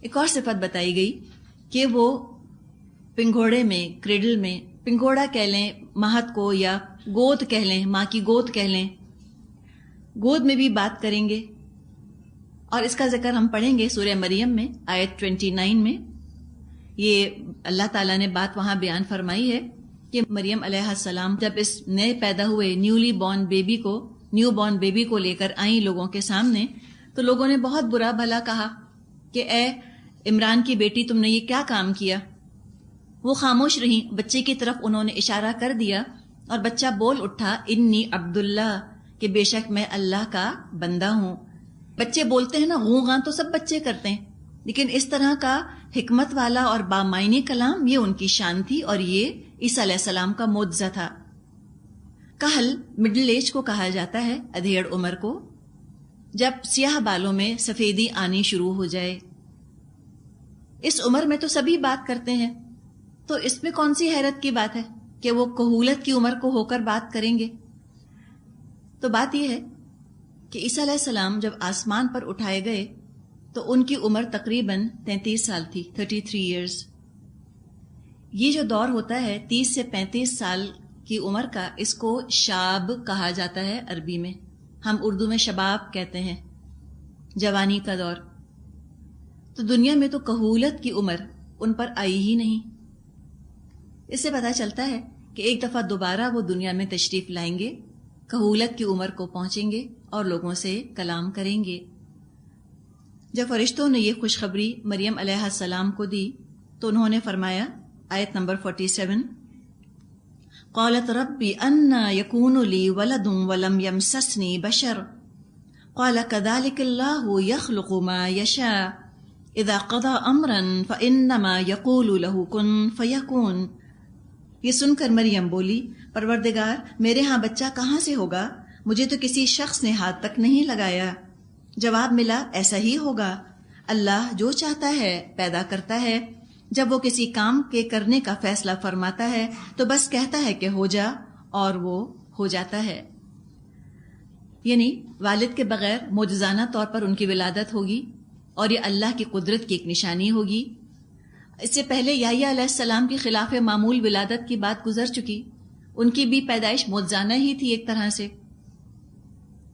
ایک اور صفت بتائی گئی کہ وہ پنگھوڑے میں، کریڈل میں، پنگھوڑا کہہ لیں مہد کو یا گود کہہ لیں، ماں کی گود کہہ لیں، گود میں بھی بات کریں گے. اور اس کا ذکر ہم پڑھیں گے سورہ مریم میں آیت 29 میں. یہ اللہ تعالیٰ نے بات وہاں بیان فرمائی ہے کہ مریم علیہ السلام جب اس نئے پیدا ہوئے نیو بورن بیبی کو لے کر آئیں لوگوں کے سامنے، تو لوگوں نے بہت برا بھلا کہا کہ اے عمران کی بیٹی، تم نے یہ کیا کام کیا؟ وہ خاموش رہیں. بچے کی طرف انہوں نے اشارہ کر دیا اور بچہ بول اٹھا، انی عبداللہ، کہ بے شک میں اللہ کا بندہ ہوں. بچے بولتے ہیں نا، غوں غاں تو سب بچے کرتے ہیں، لیکن اس طرح کا حکمت والا اور بامعنی کلام یہ ان کی شان تھی، اور یہ عیسیٰ علیہ السلام کا معجزہ تھا. کہل مڈل ایج کو کہا جاتا ہے، ادھیڑ عمر کو، جب سیاہ بالوں میں سفیدی آنی شروع ہو جائے. اس عمر میں تو سبھی بات کرتے ہیں، تو اس میں کون سی حیرت کی بات ہے کہ وہ کہولت کی عمر کو ہو کر بات کریں گے؟ تو بات یہ ہے کہ عیسیٰ علیہ السلام جب آسمان پر اٹھائے گئے تو ان کی عمر تقریباً 33 سال تھی، 33 ایئرز. یہ جو دور ہوتا ہے 30 سے 35 سال کی عمر کا، اس کو شاب کہا جاتا ہے عربی میں. ہم اردو میں شباب کہتے ہیں، جوانی کا دور. تو دنیا میں تو کہولت کی عمر ان پر آئی ہی نہیں. اس سے پتہ چلتا ہے کہ ایک دفعہ دوبارہ وہ دنیا میں تشریف لائیں گے، کہولت کی عمر کو پہنچیں گے اور لوگوں سے کلام کریں گے. جب فرشتوں نے یہ خوشخبری مریم علیہ السلام کو دی تو انہوں نے فرمایا، آیت نمبر 47، قالت ربی انا یکون لی ولد ولم یمسسنی بشر قال کذلک اللہ یخلق ما یشاء اذا قضى امرا فانما یقول له کن فیکون. یہ سن کر مریم بولی، پروردگار، میرے ہاں بچہ کہاں سے ہوگا؟ مجھے تو کسی شخص نے ہاتھ تک نہیں لگایا. جواب ملا، ایسا ہی ہوگا، اللہ جو چاہتا ہے پیدا کرتا ہے. جب وہ کسی کام کے کرنے کا فیصلہ فرماتا ہے تو بس کہتا ہے کہ ہو جا، اور وہ ہو جاتا ہے. یعنی والد کے بغیر معجزانہ طور پر ان کی ولادت ہوگی، اور یہ اللہ کی قدرت کی ایک نشانی ہوگی. اس سے پہلے یحییٰ علیہ السلام کی خلاف معمول ولادت کی بات گزر چکی. ان کی بھی پیدائش معجزانہ ہی تھی ایک طرح سے،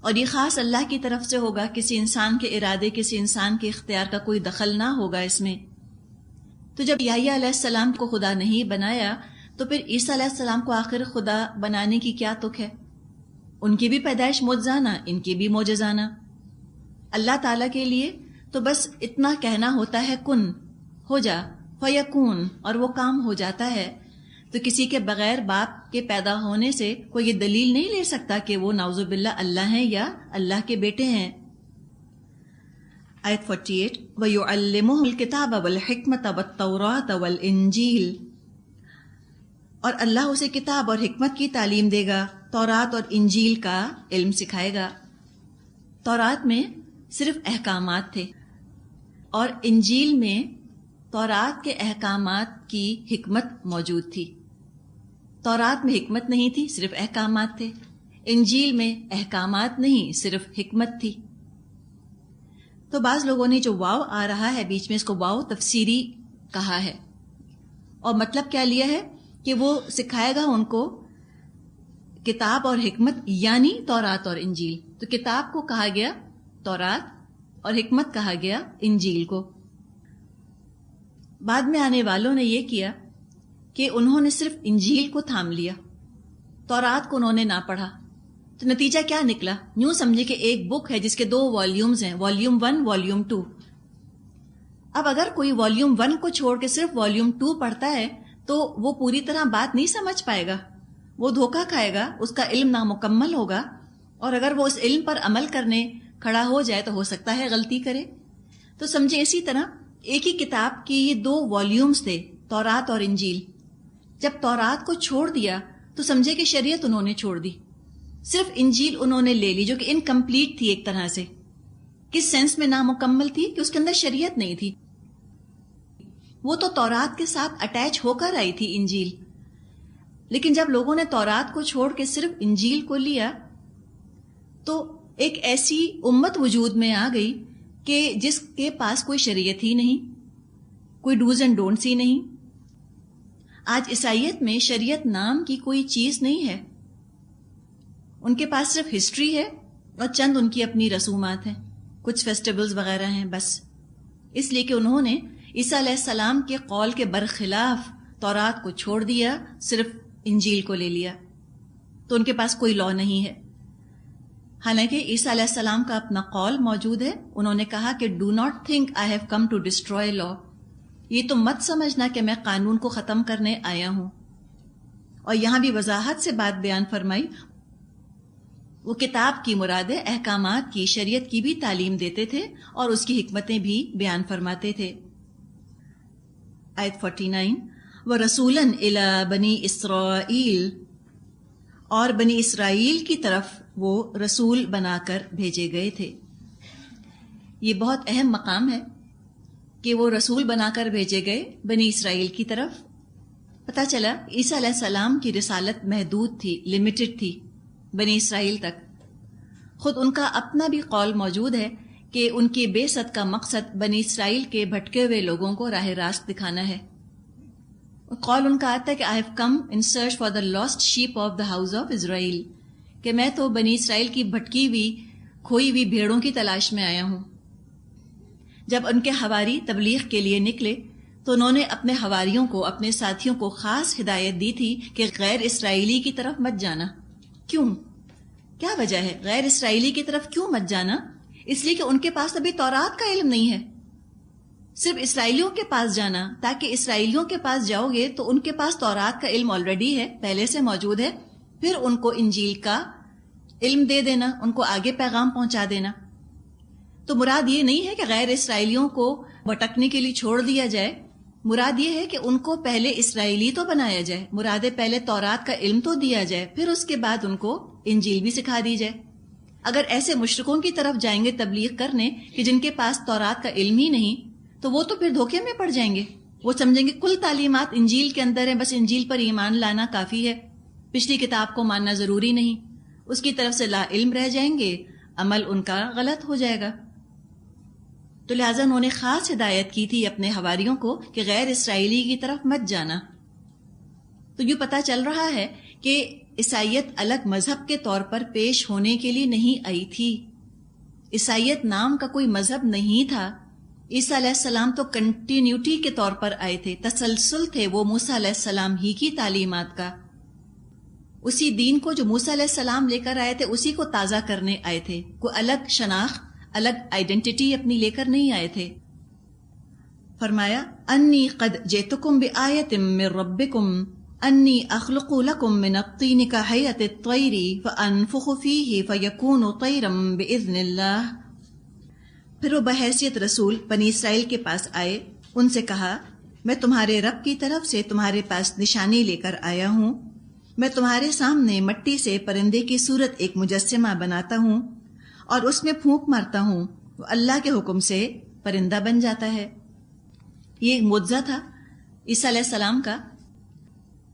اور یہ خاص اللہ کی طرف سے ہوگا. کسی انسان کے ارادے، کسی انسان کے اختیار کا کوئی دخل نہ ہوگا اس میں. تو جب یحییٰ علیہ السلام کو خدا نہیں بنایا تو پھر عیسیٰ علیہ السلام کو آخر خدا بنانے کی کیا تک ہے؟ ان کی بھی پیدائش معجزانہ، ان کی بھی معجزانہ. اللہ تعالیٰ کے لیے تو بس اتنا کہنا ہوتا ہے، کن، ہو جا، فیکون، اور وہ کام ہو جاتا ہے. تو کسی کے بغیر باپ کے پیدا ہونے سے کوئی یہ دلیل نہیں لے سکتا کہ وہ نعوذ باللہ اللہ ہیں یا اللہ کے بیٹے ہیں. آیت 48، وَيُعَلِّمُهُ الْكِتَابَ وَالْحِكْمَةَ وَالتَّوْرَاةَ وَالْإِنْجِيلَ، اور اللہ اسے کتاب اور حکمت کی تعلیم دے گا، تورات اور انجیل کا علم سکھائے گا. تورات میں صرف احکامات تھے، اور انجیل میں تورات کے احکامات کی حکمت موجود تھی. تورات میں حکمت نہیں تھی، صرف احکامات تھے. انجیل میں احکامات نہیں، صرف حکمت تھی. تو بعض لوگوں نے جو واو آ رہا ہے بیچ میں، اس کو واو تفسیری کہا ہے، اور مطلب کیا لیا ہے کہ وہ سکھائے گا ان کو کتاب اور حکمت، یعنی تورات اور انجیل. تو کتاب کو کہا گیا تورات اور حکمت کہا گیا انجیل کو. بعد میں آنے والوں نے یہ کیا کہ انہوں نے صرف انجیل کو تھام لیا، تورات کو انہوں نے نہ پڑھا. تو نتیجہ کیا نکلا؟ یوں سمجھے کہ ایک بک ہے جس کے 2 والیومز ہیں، والیوم 1، والیوم 2. اب اگر کوئی والیوم 1 کو چھوڑ کے صرف والیوم 2 پڑھتا ہے تو وہ پوری طرح بات نہیں سمجھ پائے گا، وہ دھوکہ کھائے گا، اس کا علم نامکمل ہوگا، اور اگر وہ اس علم پر عمل کرنے کھڑا ہو جائے تو ہو سکتا ہے غلطی کرے. تو سمجھے اسی طرح ایک ہی کتاب کی یہ 2 والیومز تھے، تورات اور انجیل. جب تورات کو چھوڑ دیا تو سمجھے کہ شریعت انہوں نے چھوڑ دی، صرف انجیل انہوں نے لے لی جو کہ انکمپلیٹ تھی ایک طرح سے. کس سینس میں نامکمل تھی؟ کہ اس کے اندر شریعت نہیں تھی. وہ تو تورات کے ساتھ اٹیچ ہو کر آئی تھی انجیل، لیکن جب لوگوں نے تورات کو چھوڑ کے صرف انجیل کو لیا تو ایک ایسی امت وجود میں آ گئی کہ جس کے پاس کوئی شریعت ہی نہیں. کوئی ڈوز اینڈ ڈونٹس ہی نہیں. آج عیسائیت میں شریعت نام کی کوئی چیز نہیں ہے. ان کے پاس صرف ہسٹری ہے اور چند ان کی اپنی رسومات ہیں, کچھ فیسٹیولز وغیرہ ہیں بس. اس لیے کہ انہوں نے عیسیٰ علیہ السلام کے قول کے برخلاف تورات کو چھوڑ دیا, صرف انجیل کو لے لیا, تو ان کے پاس کوئی لا نہیں ہے. حالانکہ عیسیٰ علیہ السلام کا اپنا قول موجود ہے. انہوں نے کہا کہ do not think I have come to destroy law, یہ تو مت سمجھنا کہ میں قانون کو ختم کرنے آیا ہوں. اور یہاں بھی وضاحت سے بات بیان فرمائی. وہ کتاب کی مراد احکامات کی, شریعت کی بھی تعلیم دیتے تھے اور اس کی حکمتیں بھی بیان فرماتے تھے. آیت 49 وَرَسُولًا إِلَىٰ بَنِي إِسْرَائِيل, اور بنی اسرائیل کی طرف وہ رسول بنا کر بھیجے گئے تھے. یہ بہت اہم مقام ہے کہ وہ رسول بنا کر بھیجے گئے بنی اسرائیل کی طرف. پتہ چلا عیسیٰ علیہ السلام کی رسالت محدود تھی, لمیٹڈ تھی بنی اسرائیل تک. خود ان کا اپنا بھی قول موجود ہے کہ ان کی بعثت کا مقصد بنی اسرائیل کے بھٹکے ہوئے لوگوں کو راہ راست دکھانا ہے. قول ان کا آتا ہے کہ آئی have come in search for the last shape of the house of Israel, کہ میں تو بنی اسرائیل کی بھٹکی ہوئی کھوئی ہوئی بھیڑوں کی تلاش میں آیا ہوں. جب ان کے حواری تبلیغ کے لیے نکلے تو انہوں نے اپنے حواریوں کو, اپنے ساتھیوں کو خاص ہدایت دی تھی کہ غیر اسرائیلی کی طرف مت جانا. کیوں؟ کیا وجہ ہے غیر اسرائیلی کی طرف کیوں مت جانا؟ اس لیے کہ ان کے پاس ابھی تورات کا علم نہیں ہے. صرف اسرائیلیوں کے پاس جانا, تاکہ اسرائیلیوں کے پاس جاؤ گے تو ان کے پاس تورات کا علم آلریڈی ہے, پہلے سے موجود ہے, پھر ان کو انجیل کا علم دے دینا, ان کو آگے پیغام پہنچا دینا. تو مراد یہ نہیں ہے کہ غیر اسرائیلیوں کو بھٹکنے کے لیے چھوڑ دیا جائے, مراد یہ ہے کہ ان کو پہلے اسرائیلی تو بنایا جائے, مراد پہلے تورات کا علم تو دیا جائے, پھر اس کے بعد ان کو انجیل بھی سکھا دی جائے. اگر ایسے مشرکوں کی طرف جائیں گے تبلیغ کرنے کہ جن کے پاس تورات کا علم ہی نہیں, تو وہ تو پھر دھوکے میں پڑ جائیں گے. وہ سمجھیں گے کل تعلیمات انجیل کے اندر ہیں, بس انجیل پر ایمان لانا کافی ہے, پچھلی کتاب کو ماننا ضروری نہیں. اس کی طرف سے لا علم رہ جائیں گے, عمل ان کا غلط ہو جائے گا. تو لہٰذا انہوں نے خاص ہدایت کی تھی اپنے حواریوں کو کہ غیر اسرائیلی کی طرف مت جانا. تو یوں پتہ چل رہا ہے کہ عیسائیت الگ مذہب کے طور پر پیش ہونے کے لیے نہیں آئی تھی. عیسائیت نام کا کوئی مذہب نہیں تھا. عیسیٰ علیہ السلام تو کنٹینیوٹی کے طور پر آئے تھے, تسلسل تھے وہ موسیٰ علیہ السلام ہی کی تعلیمات کا. اسی دین کو جو موسیٰ علیہ السلام لے کر آئے تھے اسی کو تازہ کرنے آئے تھے. کوئی الگ شناخت, الگ آئیڈینٹی اپنی لے کر نہیں آئے تھے. فرمایا انی قد جئتکم بآیۃ من ربکم انی اخلق لکم من الطین کہیئۃ الطیر فانفخ فیہ فیکون طیرا باذن اللہ. پھر وہ بحیثیت رسول بنی اسرائیل کے پاس آئے, ان سے کہا میں تمہارے رب کی طرف سے تمہارے پاس نشانی لے کر آیا ہوں. میں تمہارے سامنے مٹی سے پرندے کی صورت ایک مجسمہ بناتا ہوں اور اس میں پھونک مارتا ہوں, وہ اللہ کے حکم سے پرندہ بن جاتا ہے. یہ ایک معجزہ تھا عیسیٰ علیہ السلام کا.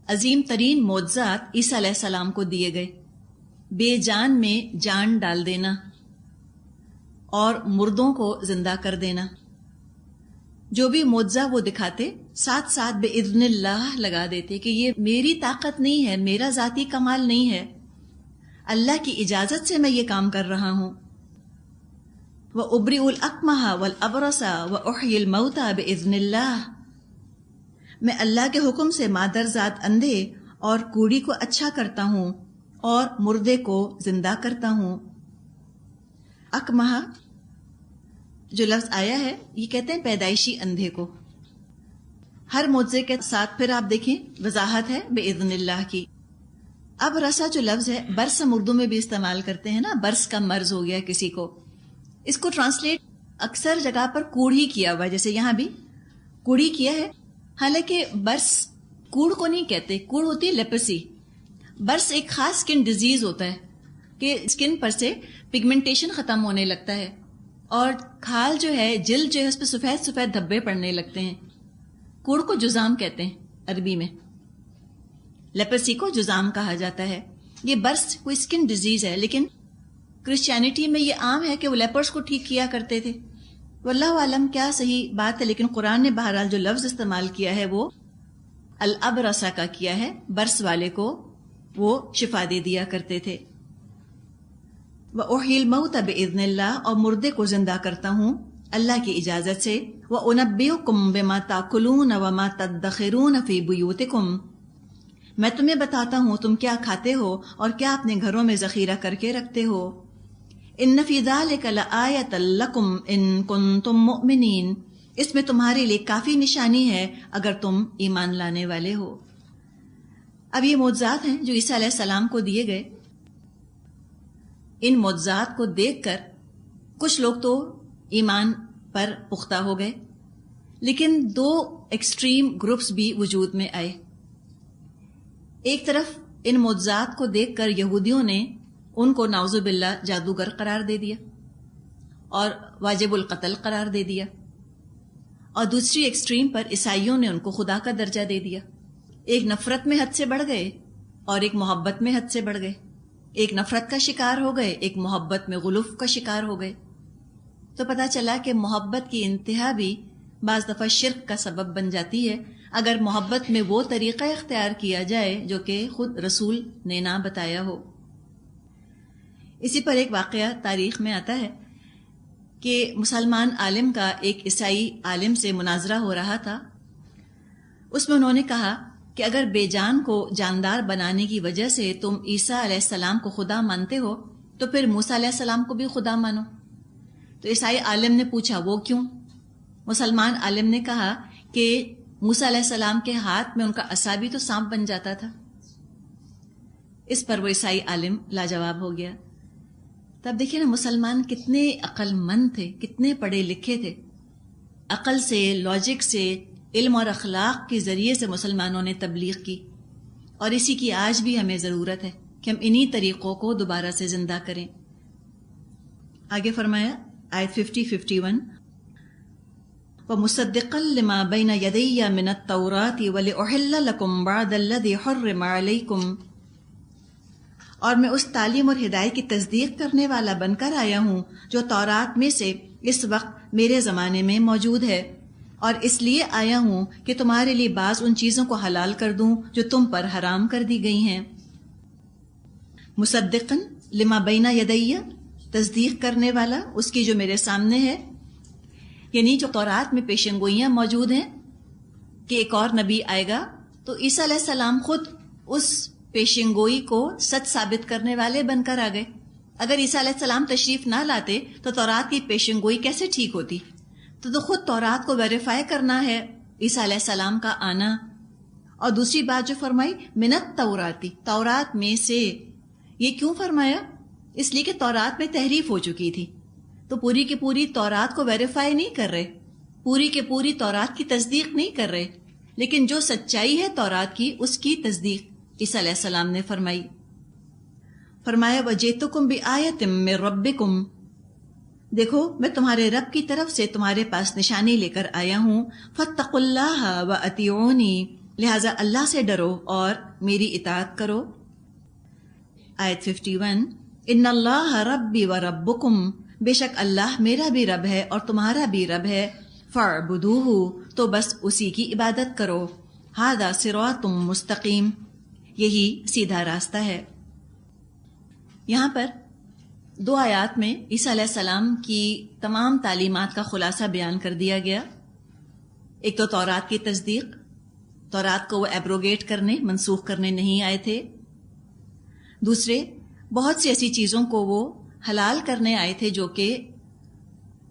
عظیم ترین معجزات عیسیٰ علیہ السلام کو دیے گئے. بے جان میں جان ڈال دینا اور مردوں کو زندہ کر دینا. جو بھی معجزہ وہ دکھاتے ساتھ ساتھ بِإِذْنِ اللہ لگا دیتے کہ یہ میری طاقت نہیں ہے, میرا ذاتی کمال نہیں ہے, اللہ کی اجازت سے میں یہ کام کر رہا ہوں. وَأُبْرِئُ الْأَكْمَحَ وَالْأَبْرَصَ وَأُحْيِي الْمَوْتَى بِإِذْنِ اللہ. میں اللہ کے حکم سے مادرزاد اندھے اور کوڑی کو اچھا کرتا ہوں اور مردے کو زندہ کرتا ہوں. اکمہا جو لفظ آیا ہے یہ کہتے ہیں پیدائشی اندھے کو. ہر معجزے کے ساتھ پھر آپ دیکھیں وضاحت ہے بِإِذْنِ اللہ کی. اب رسا جو لفظ ہے برس ہم اردو میں بھی استعمال کرتے ہیں نا, برس کا مرض ہو گیا کسی کو, اس کو ٹرانسلیٹ اکثر جگہ پر کوڑ ہی کیا ہوا ہے, جیسے یہاں بھی کوڑی کیا ہے. حالانکہ برس کوڑ کو نہیں کہتے, کوڑ ہوتی ہے لیپسی. برس ایک خاص سکن ڈیزیز ہوتا ہے کہ سکن پر سے پگمنٹیشن ختم ہونے لگتا ہے اور کھال جو ہے, جلد جو ہے اس پہ سفید سفید دھبے پڑنے لگتے ہیں. کوڑ کو جزام کہتے ہیں عربی میں, لیپرسی کو جزام کہا جاتا ہے. یہ برس کوئی سکن ڈیزیز ہے, لیکن کرسچینٹی میں یہ عام ہے کہ وہ لیپرس کو ٹھیک کیا کرتے تھے, واللہ عالم کیا صحیح بات ہے، لیکن قرآن نے بہرحال جو لفظ استعمال کیا ہے وہ الابرسا کا کیا ہے، برس والے کو وہ شفا دے دیا کرتے تھے. وَأُحْيِي الْمَوْتَ بِإِذْنِ اللَّهِ، اور مردے کو زندہ کرتا ہوں اللہ کی اجازت سے. وَأُنَبِّئُكُم بِمَا تَأْكُلُونَ وَمَا تَدَّخِرُونَ فِي بُيُوتِكُم، میں تمہیں بتاتا ہوں تم کیا کھاتے ہو اور کیا اپنے گھروں میں ذخیرہ کر کے رکھتے ہو. ان فی ذلک لآیۃ لکم ان کنتم مؤمنین، اس میں تمہارے لیے کافی نشانی ہے اگر تم ایمان لانے والے ہو. اب یہ معجزات ہیں جو عیسیٰ علیہ السلام کو دیے گئے. ان معجزات کو دیکھ کر کچھ لوگ تو ایمان پر پختہ ہو گئے، لیکن دو ایکسٹریم گروپس بھی وجود میں آئے. ایک طرف ان معجزات کو دیکھ کر یہودیوں نے ان کو نعوذ باللہ جادوگر قرار دے دیا اور واجب القتل قرار دے دیا، اور دوسری ایکسٹریم پر عیسائیوں نے ان کو خدا کا درجہ دے دیا. ایک نفرت میں حد سے بڑھ گئے اور ایک محبت میں حد سے بڑھ گئے. ایک نفرت کا شکار ہو گئے، ایک محبت میں غلوف کا شکار ہو گئے. تو پتہ چلا کہ محبت کی انتہا بھی بعض دفعہ شرک کا سبب بن جاتی ہے اگر محبت میں وہ طریقہ اختیار کیا جائے جو کہ خود رسول نے نہ بتایا ہو. اسی پر ایک واقعہ تاریخ میں آتا ہے کہ مسلمان عالم کا ایک عیسائی عالم سے مناظرہ ہو رہا تھا. اس میں انہوں نے کہا کہ اگر بے جان کو جاندار بنانے کی وجہ سے تم عیسیٰ علیہ السلام کو خدا مانتے ہو تو پھر موسیٰ علیہ السلام کو بھی خدا مانو. تو عیسائی عالم نے پوچھا وہ کیوں؟ مسلمان عالم نے کہا کہ موسیٰ علیہ السلام کے ہاتھ میں ان کا عصا بھی تو سانپ بن جاتا تھا. اس پر وہ عیسائی عالم لاجواب ہو گیا. تب دیکھیں نا مسلمان کتنے عقل مند تھے، کتنے پڑھے لکھے تھے. عقل سے، لاجک سے، علم اور اخلاق کے ذریعے سے مسلمانوں نے تبلیغ کی، اور اسی کی آج بھی ہمیں ضرورت ہے کہ ہم انہی طریقوں کو دوبارہ سے زندہ کریں. آگے فرمایا آیت 50-51 وَمُصَدِّقًا لِمَا بَيْنَ يَدَيَّ مِنَ التَّوْرَاةِ وَلِأُحِلَّ لَكُمْ بَعْضَ الَّذِي حُرِّمَ عَلَيْكُمْ، اور میں اس تعلیم اور ہدایت کی تصدیق کرنے والا بن کر آیا ہوں جو تورات میں سے اس وقت میرے زمانے میں موجود ہے، اور اس لیے آیا ہوں کہ تمہارے لیے بعض ان چیزوں کو حلال کر دوں جو تم پر حرام کر دی گئی ہیں. مصدقاً لما بین یدیّ، تصدیق کرنے والا اس کی جو میرے سامنے ہے، یعنی جو تورات میں پیشن گوئیاں موجود ہیں کہ ایک اور نبی آئے گا، تو عیسیٰ علیہ السلام خود اس پیشن گوئی کو سچ ثابت کرنے والے بن کر آ گئے. اگر عیسیٰ علیہ السلام تشریف نہ لاتے تو تورات کی پیشن گوئی کیسے ٹھیک ہوتی؟ تو خود تورات کو ویریفائی کرنا ہے عیسیٰ علیہ السلام کا آنا. اور دوسری بات جو فرمائی منت توراتی، تورات میں سے، یہ کیوں فرمایا؟ اس لیے کہ تورات میں تحریف ہو چکی تھی، تو پوری کی پوری تورات کو ویریفائی نہیں کر رہے، پوری کی پوری تورات کی تصدیق نہیں کر رہے، لیکن جو سچائی ہے تورات کی اس کی تصدیق عیسیٰ علیہ السلام نے فرمائی. فرمایا وَجِئْتُكُمْ بِآیَةٍ مِّن رَبِّكُمْ، دیکھو میں تمہارے رب کی طرف سے تمہارے پاس نشانی لے کر آیا ہوں. فَاتَّقُوا اللَّهَ وَأَطِیعُونِی، لہٰذا اللہ سے ڈرو اور میری اطاعت کرو. آیت 51 ان اللہ ربی و ربکم، بے شک اللہ میرا بھی رب ہے اور تمہارا بھی رب ہے. فاعبدوہ، تو بس اسی کی عبادت کرو. ھذا صراط مستقیم، یہی سیدھا راستہ ہے. یہاں پر دو آیات میں عیسیٰ علیہ السلام کی تمام تعلیمات کا خلاصہ بیان کر دیا گیا. ایک تو تورات کی تصدیق، تورات کو وہ ایبروگیٹ کرنے، منسوخ کرنے نہیں آئے تھے. دوسرے بہت سی ایسی چیزوں کو وہ حلال کرنے آئے تھے جو کہ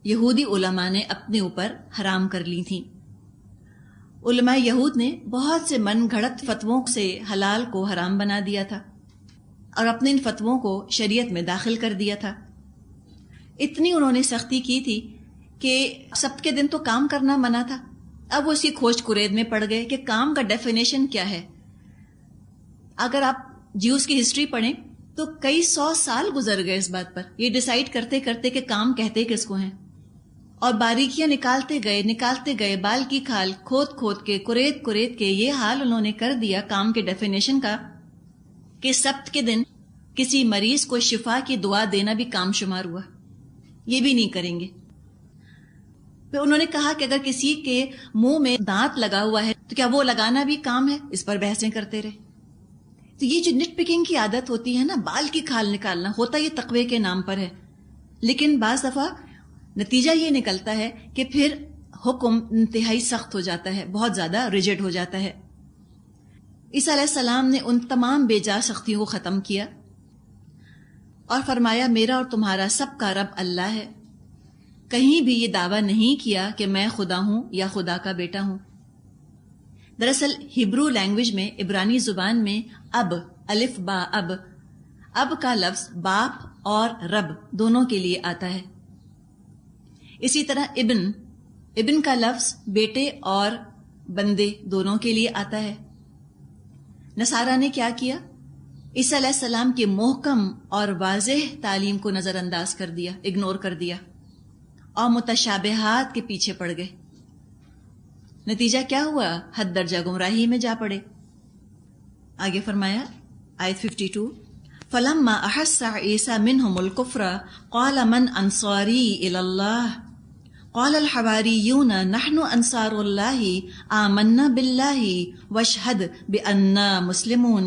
یہودی علماء نے اپنے اوپر حرام کر لی تھیں. علماء یہود نے بہت سے من گھڑت فتووں سے حلال کو حرام بنا دیا تھا اور اپنے ان فتووں کو شریعت میں داخل کر دیا تھا. اتنی انہوں نے سختی کی تھی کہ سبت کے دن تو کام کرنا منع تھا. اب وہ اسی کھوج کرید میں پڑ گئے کہ کام کا ڈیفینیشن کیا ہے. اگر آپ جیوز کی ہسٹری پڑھیں تو کئی 100 سال گزر گئے اس بات پر، یہ ڈیسائیڈ کرتے کرتے کہ کام کہتے کس کو ہیں، اور باریکیاں نکالتے گئے بال کی کھال کھود کھود کے، کرید کے یہ حال انہوں نے کر دیا کام کے ڈیفینیشن کا کہ سبت کے دن کسی مریض کو شفا کی دعا دینا بھی کام شمار ہوا. یہ بھی نہیں کریں گے. پھر انہوں نے کہا کہ اگر کسی کے منہ میں دانت لگا ہوا ہے تو کیا وہ لگانا بھی کام ہے؟ اس پر بحثیں کرتے رہے. تو یہ جو نٹ پکنگ کی عادت ہوتی ہے نا، بال کی کھال نکالنا، ہوتا یہ تقوی کے نام پر ہے، لیکن بعض دفعہ نتیجہ یہ نکلتا ہے کہ پھر حکم انتہائی سخت ہو جاتا ہے، بہت زیادہ ریجڈ ہو جاتا ہے. عیسیٰ علیہ السلام نے ان تمام بے جا سختیوں کو ختم کیا اور فرمایا میرا اور تمہارا سب کا رب اللہ ہے. کہیں بھی یہ دعویٰ نہیں کیا کہ میں خدا ہوں یا خدا کا بیٹا ہوں. دراصل ہیبرو لینگویج میں، عبرانی زبان میں اب، الف با اب کا لفظ باپ اور رب دونوں کے لیے آتا ہے. اسی طرح ابن کا لفظ بیٹے اور بندے دونوں کے لیے آتا ہے. نصارہ نے کیا کیا؟ عیسیٰ علیہ السلام کی محکم اور واضح تعلیم کو نظر انداز کر دیا، اگنور کر دیا اور متشابہات کے پیچھے پڑ گئے. نتیجہ کیا ہوا؟ حد درجہ گمراہی میں جا پڑے. آگے فرمایا آیت 52، فَلَمَّا أَحَسَّ عِيسَى مِنْهُمُ الْكُفْرَ قَالَ مَنْ أَنصَارِي إِلَى اللَّهِ قَالَ الْحَوَارِيُّونَ نَحْنُ أَنصَارُ اللَّهِ آمَنَّا بِاللَّهِ وَاشْهَدْ بِأَنَّا مُسْلِمُونَ.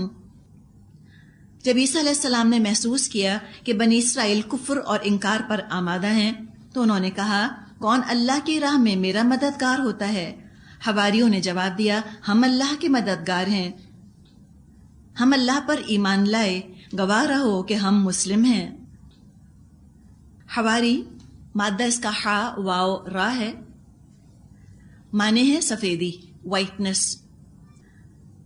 جب عیسیٰ علیہ السلام نے محسوس کیا کہ بنی اسرائیل کفر اور انکار پر آمادہ ہیں تو انہوں نے کہا کون اللہ کی راہ میں میرا مددگار ہوتا ہے؟ حواریوں نے جواب دیا ہم اللہ کے مددگار ہیں، ہم اللہ پر ایمان لائے، گواہ رہو کہ ہم مسلم ہیں. حواری مادہ اس کا ہا واو را ہے، معنی ہے سفیدی، وائٹنس.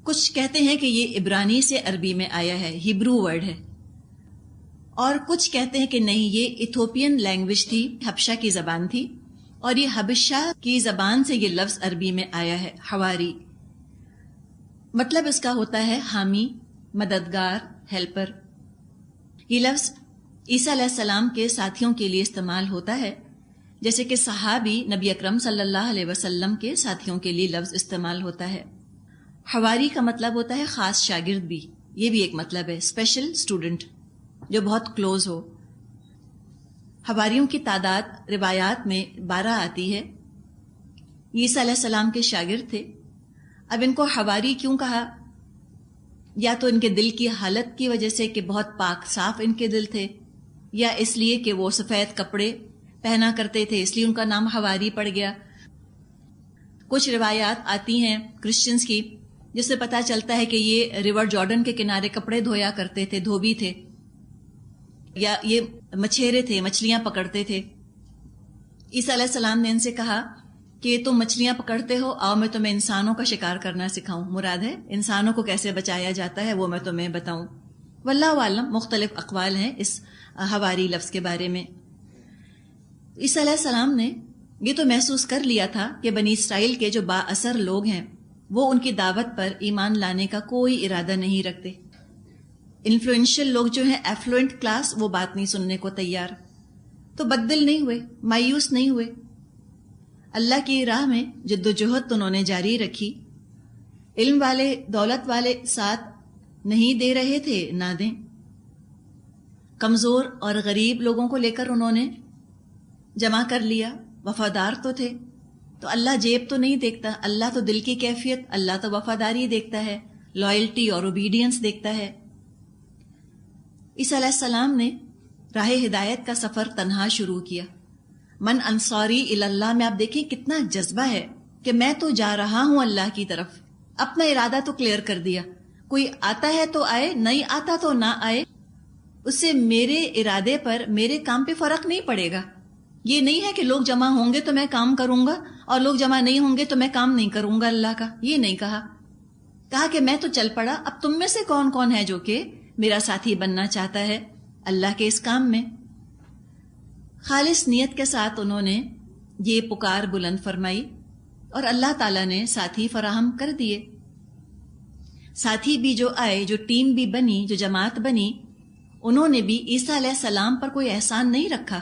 کچھ کہتے ہیں کہ یہ عبرانی سے عربی میں آیا ہے، ہیبرو ورڈ ہے، اور کچھ کہتے ہیں کہ نہیں، یہ ایتھوپین لینگویج تھی، حبشہ کی زبان تھی، اور یہ حبشہ کی زبان سے یہ لفظ عربی میں آیا ہے حواری. مطلب اس کا ہوتا ہے حامی، مددگار، ہیلپر. یہ لفظ عیسیٰ علیہ السلام کے ساتھیوں کے لیے استعمال ہوتا ہے، جیسے کہ صحابی نبی اکرم صلی اللہ علیہ وسلم کے ساتھیوں کے لیے لفظ استعمال ہوتا ہے. حواری کا مطلب ہوتا ہے خاص شاگرد بھی، یہ بھی ایک مطلب ہے، اسپیشل اسٹوڈنٹ جو بہت کلوز ہو. حواریوں کی تعداد روایات میں 12 آتی ہے. عیسیٰ علیہ السلام کے شاگرد تھے. اب ان کو حواری کیوں کہا؟ یا تو ان کے دل کی حالت کی وجہ سے کہ بہت پاک صاف ان کے دل تھے، یا اس لیے کہ وہ سفید کپڑے پہنا کرتے تھے اس لیے ان کا نام حواری پڑ گیا. کچھ روایات آتی ہیں کرسچنز کی جس سے پتہ چلتا ہے کہ یہ ریور جارڈن کے کنارے کپڑے دھویا کرتے تھے، دھوبی تھے، یا یہ مچھیرے تھے، مچھلیاں پکڑتے تھے. عیسیٰ علیہ السلام نے ان سے کہا کہ تم مچھلیاں پکڑتے ہو، آؤ میں تمہیں انسانوں کا شکار کرنا سکھاؤں. مراد ہے انسانوں کو کیسے بچایا جاتا ہے وہ میں تمہیں بتاؤں. واللہ عالم، مختلف اقوال ہیں اس حواری لفظ کے بارے میں. عیسیٰ علیہ السلام نے یہ تو محسوس کر لیا تھا کہ بنی اسرائیل کے جو با اثر لوگ ہیں وہ ان کی دعوت پر ایمان لانے کا کوئی ارادہ نہیں رکھتے. انفلوئنشل لوگ جو ہیں، ایفلوئنٹ کلاس، وہ بات نہیں سننے کو تیار. تو بددل نہیں ہوئے، مایوس نہیں ہوئے. اللہ کی راہ میں جد و جہد انہوں نے جاری رکھی. علم والے، دولت والے ساتھ نہیں دے رہے تھے، نہ دیں. کمزور اور غریب لوگوں کو لے کر انہوں نے جمع کر لیا. وفادار تو تھے. تو اللہ جیب تو نہیں دیکھتا، اللہ تو دل کی کیفیت، اللہ تو وفاداری دیکھتا ہے، لائلٹی اور اوبیڈینس دیکھتا ہے. عیسیٰ علیہ السلام نے راہ ہدایت کا سفر تنہا شروع کیا. من انصاری الی اللہ میں آپ دیکھیں کتنا جذبہ ہے کہ میں تو جا رہا ہوں اللہ کی طرف. اپنا ارادہ تو کلیئر کر دیا. کوئی آتا ہے تو آئے، نہیں آتا تو نہ آئے، اس سے میرے ارادے پر، میرے کام پہ فرق نہیں پڑے گا. یہ نہیں ہے کہ لوگ جمع ہوں گے تو میں کام کروں گا اور لوگ جمع نہیں ہوں گے تو میں کام نہیں کروں گا اللہ کا. یہ نہیں کہا. کہا کہ میں تو چل پڑا. اب تم میں سے کون کون ہے جو کہ میرا ساتھی بننا چاہتا ہے اللہ کے اس کام میں؟ خالص نیت کے ساتھ انہوں نے یہ پکار بلند فرمائی اور اللہ تعالیٰ نے ساتھی فراہم کر دیے. ساتھی بھی جو آئے، جو ٹیم بھی بنی، جو جماعت بنی، انہوں نے بھی عیسیٰ علیہ السلام پر کوئی احسان نہیں رکھا.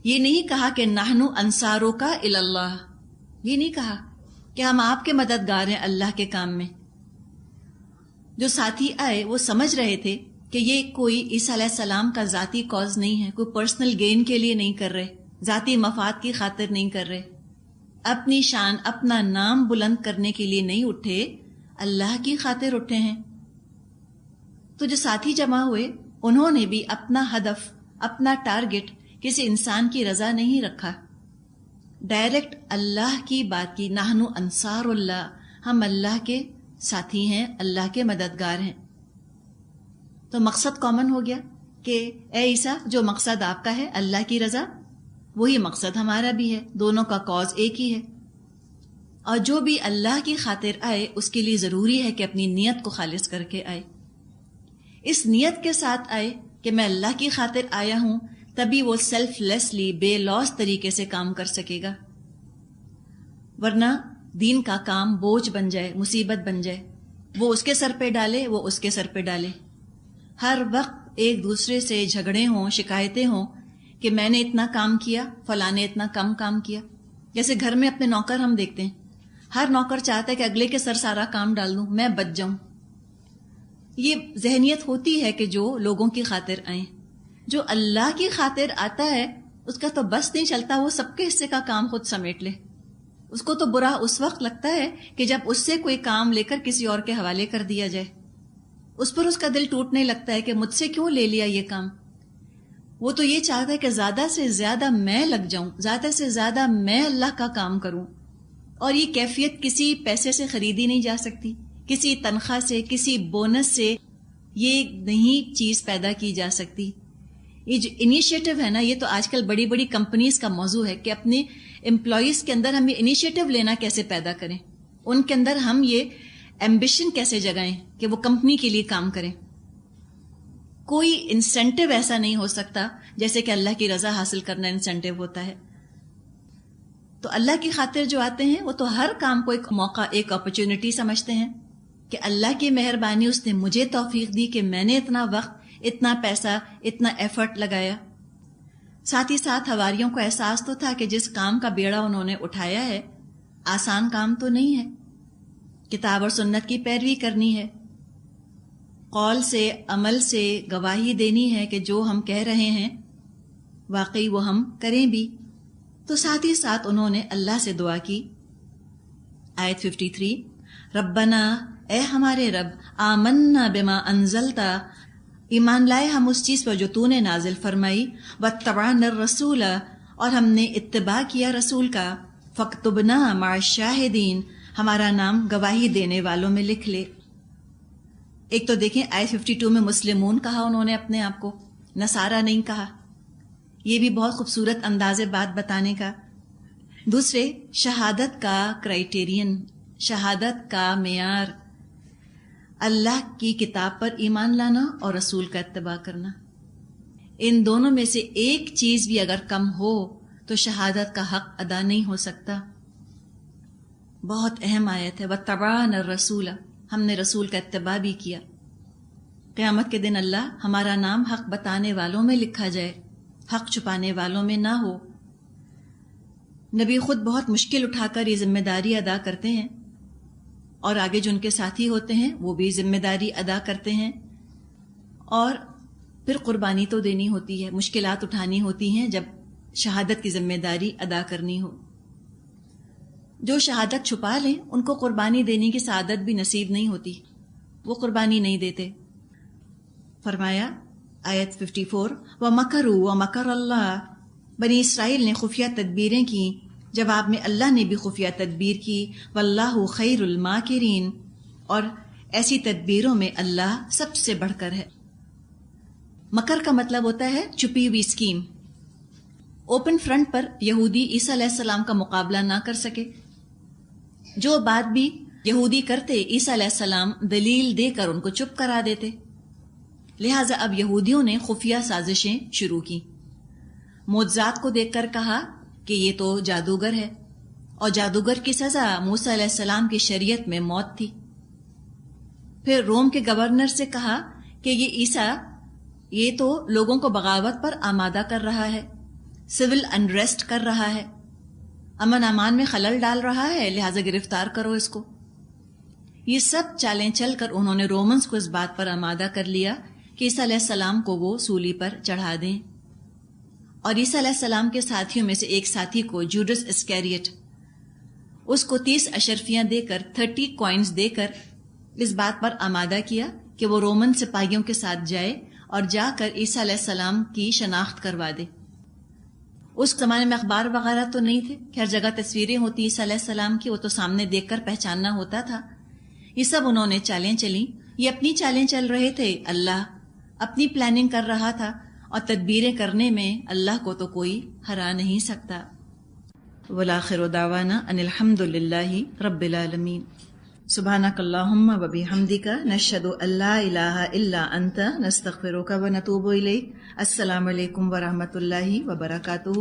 یہ نہیں کہا کہ نحنو انصارو کا الی اللہ، یہ نہیں کہا کہ ہم آپ کے مددگار ہیں اللہ کے کام میں. جو ساتھی آئے وہ سمجھ رہے تھے کہ یہ کوئی عیسیٰ علیہ السلام کا ذاتی کاز نہیں ہے، کوئی پرسنل گین کے لیے نہیں کر رہے. ذاتی مفاد کی خاطر نہیں کر رہے، اپنی شان اپنا نام بلند کرنے کے لیے نہیں اٹھے، اللہ کی خاطر اٹھے ہیں۔ تو جو ساتھی جمع ہوئے انہوں نے بھی اپنا ہدف، اپنا ٹارگٹ کسی انسان کی رضا نہیں رکھا، ڈائریکٹ اللہ کی بات کی، نحن انصار اللہ، ہم اللہ کے ساتھی ہیں، اللہ کے مددگار ہیں۔ تو مقصد کامن ہو گیا کہ اے عیسیٰ، جو مقصد آپ کا ہے اللہ کی رضا، وہی مقصد ہمارا بھی ہے، دونوں کا کاز ایک ہی ہے۔ اور جو بھی اللہ کی خاطر آئے اس کے لیے ضروری ہے کہ اپنی نیت کو خالص کر کے آئے، اس نیت کے ساتھ آئے کہ میں اللہ کی خاطر آیا ہوں، تبھی وہ سیلف لیسلی، بے لوس طریقے سے کام کر سکے گا، ورنہ دین کا کام بوجھ بن جائے، مصیبت بن جائے، وہ اس کے سر پہ ڈالے، وہ اس کے سر پہ ڈالے، ہر وقت ایک دوسرے سے جھگڑے ہوں، شکایتیں ہوں کہ میں نے اتنا کام کیا، فلاں نے اتنا کم کام کیا۔ جیسے گھر میں اپنے نوکر ہم دیکھتے ہیں، ہر نوکر چاہتا ہے کہ اگلے کے سر سارا کام ڈال دوں، میں بچ جاؤں۔ یہ ذہنیت ہوتی ہے کہ جو لوگوں کی خاطر آئیں۔ جو اللہ کی خاطر آتا ہے اس کا تو بس نہیں چلتا، وہ سب کے حصے کا کام خود سمیٹ لے۔ اس کو تو برا اس وقت لگتا ہے کہ جب اس سے کوئی کام لے کر کسی اور کے حوالے کر دیا جائے، اس پر اس کا دل ٹوٹنے لگتا ہے کہ مجھ سے کیوں لے لیا یہ کام۔ وہ تو یہ چاہتا ہے کہ زیادہ سے زیادہ میں لگ جاؤں، زیادہ سے زیادہ میں اللہ کا کام کروں، اور یہ کیفیت کسی پیسے سے خریدی نہیں جا سکتی، کسی تنخواہ سے، کسی بونس سے یہ نہیں چیز پیدا کی جا سکتی۔ یہ جو انیشیٹو ہے نا، یہ تو آج کل بڑی بڑی کمپنیز کا موضوع ہے کہ اپنے امپلائیز کے اندر ہم یہ انیشیٹو لینا کیسے پیدا کریں، ان کے اندر ہم یہ ایمبیشن کیسے جگائیں کہ وہ کمپنی کے لیے کام کریں۔ کوئی انسینٹیو ایسا نہیں ہو سکتا جیسے کہ اللہ کی رضا حاصل کرنا انسینٹیو ہوتا ہے۔ تو اللہ کی خاطر جو آتے ہیں وہ تو ہر کام کو ایک موقع، ایک اپرچونٹی سمجھتے ہیں کہ اللہ کی مہربانی، اس نے مجھے توفیق دی کہ میں نے اتنا وقت، اتنا پیسہ، اتنا ایفرٹ لگایا۔ ساتھ ہی ساتھ حواریوں کو احساس تو تھا کہ جس کام کا بیڑا انہوں نے اٹھایا ہے آسان کام تو نہیں ہے، کتاب اور سنت کی پیروی کرنی ہے، قول سے، عمل سے گواہی دینی ہے کہ جو ہم کہہ رہے ہیں واقعی وہ ہم کریں بھی۔ تو ساتھ ہی ساتھ انہوں نے اللہ سے دعا کی۔ آیت 53، ربنا، اے ہمارے رب، آمنا بما انزلتا، ایمان لائے ہم اس چیز پر جو تو نے نازل فرمائی، واتبعنا الرسول، اور ہم نے اتباع کیا رسول کا، فاکتبنا مع الشاہدین، ہمارا نام گواہی دینے والوں میں لکھ لے۔ ایک تو دیکھیں آیت 52 میں مسلمون کہا انہوں نے اپنے آپ کو، نصارہ نہیں کہا، یہ بھی بہت خوبصورت انداز بات بتانے کا۔ دوسرے، شہادت کا کرائیٹیرین، شہادت کا معیار، اللہ کی کتاب پر ایمان لانا اور رسول کا اتباع کرنا۔ ان دونوں میں سے ایک چیز بھی اگر کم ہو تو شہادت کا حق ادا نہیں ہو سکتا۔ بہت اہم آیت ہے، واتبعنا الرسول، ہم نے رسول کا اتباع بھی کیا۔ قیامت کے دن اللہ ہمارا نام حق بتانے والوں میں لکھا جائے، حق چھپانے والوں میں نہ ہو۔ نبی خود بہت مشکل اٹھا کر یہ ذمہ داری ادا کرتے ہیں، اور آگے جو ان کے ساتھی ہوتے ہیں وہ بھی ذمہ داری ادا کرتے ہیں، اور پھر قربانی تو دینی ہوتی ہے، مشکلات اٹھانی ہوتی ہیں جب شہادت کی ذمہ داری ادا کرنی ہو۔ جو شہادت چھپا لیں ان کو قربانی دینے کی سعادت بھی نصیب نہیں ہوتی، وہ قربانی نہیں دیتے۔ فرمایا آیت 54، وَمَكَرُوا وَمَكَرَ اللَّهُ، بنی اسرائیل نے خفیہ تدبیریں کی، جواب میں اللہ نے بھی خفیہ تدبیر کی، وَاللَّهُ خَيْرُ الْمَاكِرِينَ، اور ایسی تدبیروں میں اللہ سب سے بڑھ کر ہے۔ مکر کا مطلب ہوتا ہے چھپی ہوئی اسکیم۔ اوپن فرنٹ پر یہودی عیسیٰ علیہ السلام کا مقابلہ نہ کر سکے، جو بات بھی یہودی کرتے عیسیٰ علیہ السلام دلیل دے کر ان کو چپ کرا دیتے، لہٰذا اب یہودیوں نے خفیہ سازشیں شروع کی۔ معجزات کو دیکھ کر کہا کہ یہ تو جادوگر ہے، اور جادوگر کی سزا موسیٰ علیہ السلام کی شریعت میں موت تھی۔ پھر روم کے گورنر سے کہا کہ یہ عیسیٰ یہ تو لوگوں کو بغاوت پر آمادہ کر رہا ہے، سول انریسٹ کر رہا ہے، امن امان میں خلل ڈال رہا ہے، لہٰذا گرفتار کرو اس کو۔ یہ سب چالیں چل کر انہوں نے رومنز کو اس بات پر آمادہ کر لیا کہ عیسیٰ علیہ السلام کو وہ سولی پر چڑھا دیں، اور عیسیٰ علیہ السلام کے ساتھیوں میں سے ایک ساتھی کو جوڈس اسکیریٹ، اس کو 30 اشرفیاں دے کر 30 کوائنز دے کر اس بات پر آمادہ کیا کہ وہ رومن سپاہیوں کے ساتھ جائے اور جا کر عیسیٰ علیہ السلام کی شناخت کروا دے۔ اس زمانے میں اخبار وغیرہ تو نہیں تھے کہ ہر جگہ تصویریں ہوتی عیسیٰ علیہ السلام کی، وہ تو سامنے دیکھ کر پہچاننا ہوتا تھا۔ یہ سب انہوں نے چالیں چلیں، یہ اپنی چالیں چل رہے تھے، اللہ اپنی پلاننگ کر رہا تھا، اور تدبیریں کرنے میں اللہ کو تو کوئی ہرا نہیں سکتا۔ والآخر دعوانا ان الحمد للہ رب العالمین۔ سبحانک اللہم و بحمدک نشہد ان لا الہ الا انت نستغفرک و نتوب الیک۔ السلام علیکم ورحمۃ اللہ وبرکاتہ۔